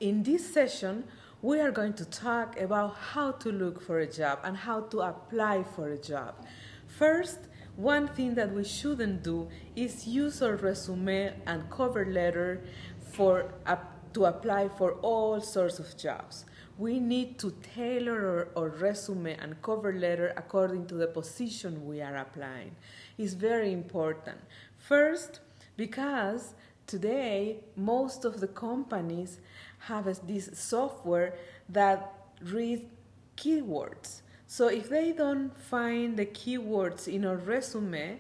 In this session, we are going to talk about how to look for a job and how to apply for a job. First, one thing that we shouldn't do is use our resume and cover letter to apply for all sorts of jobs. We need to tailor our resume and cover letter according to the position we are applying. It's very important. First, because today most of the companies have this software that reads keywords. So if they don't find the keywords in our resume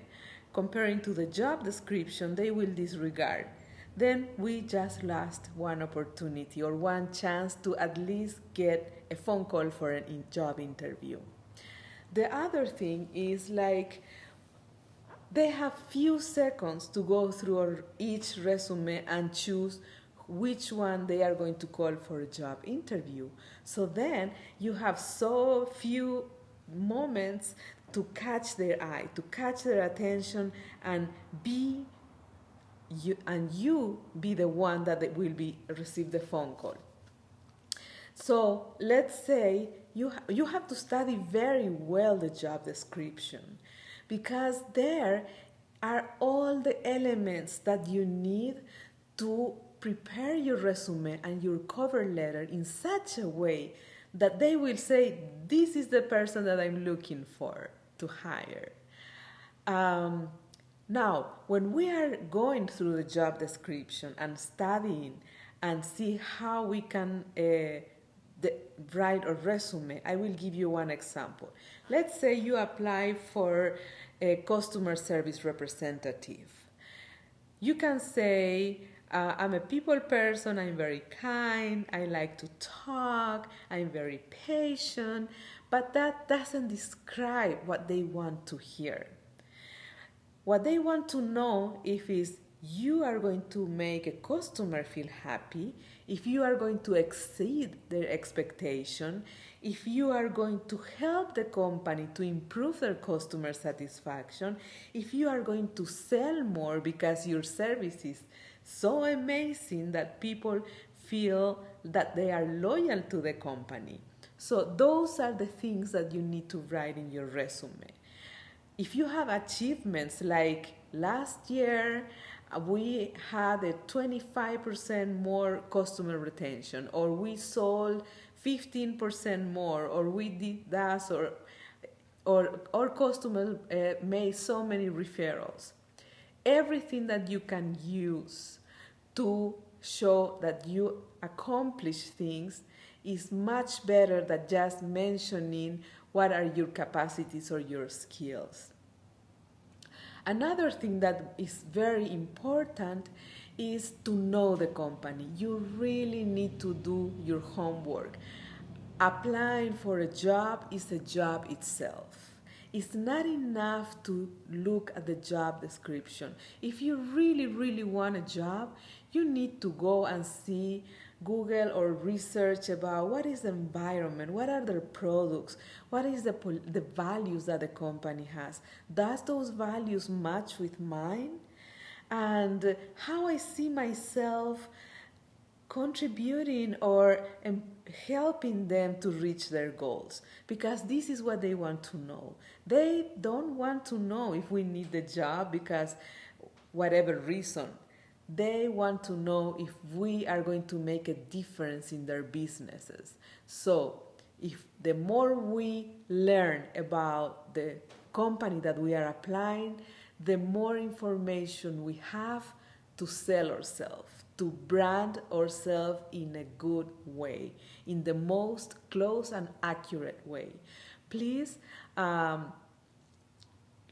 comparing to the job description, they will disregard. Then we just lost one opportunity or one chance to at least get a phone call for a job interview. The other thing is like they have few seconds to go through each resume and choose which one they are going to call for a job interview. So then you have so few moments to catch their eye, to catch their attention, and you be the one that will receive the phone call. So let's say you have to study very well the job description, because there are all the elements that you need to prepare your resume and your cover letter in such a way that they will say, this is the person that I'm looking for to hire. Now, when we are going through the job description and studying and see how we can write a resume, I will give you one example. Let's say you apply for a customer service representative. You can say, I'm a people person, I'm very kind, I like to talk, I'm very patient, but that doesn't describe what they want to hear. What they want to know is you are going to make a customer feel happy, if you are going to exceed their expectation, if you are going to help the company to improve their customer satisfaction, if you are going to sell more because your service is so amazing that people feel that they are loyal to the company. So those are the things that you need to write in your resume. If you have achievements like last year, we had a 25% more customer retention, or we sold 15% more, or we did that, or our customers made so many referrals. Everything that you can use to show that you accomplish things is much better than just mentioning what are your capacities or your skills. Another thing that is very important is to know the company. You really need to do your homework. Applying for a job is a job itself. It's not enough to look at the job description. If you really, really want a job, you need to go and see, Google or research about what is the environment, what are their products, what is the values that the company has. Does those values match with mine? And how I see myself contributing or helping them to reach their goals, because this is what they want to know. They don't want to know if we need the job because whatever reason. They want to know if we are going to make a difference in their businesses. So if the more we learn about the company that we are applying, the more information we have to sell ourselves, to brand ourselves in a good way, in the most close and accurate way. Please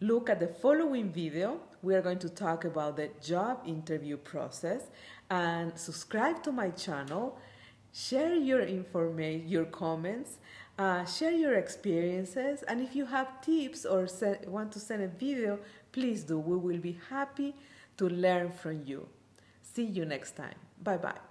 look at the following video. We are going to talk about the job interview process, and subscribe to my channel. Share your information, your comments, share your experiences, and if you have tips or want to send a video, please do. We will be happy to learn from you. See you next time. Bye-bye.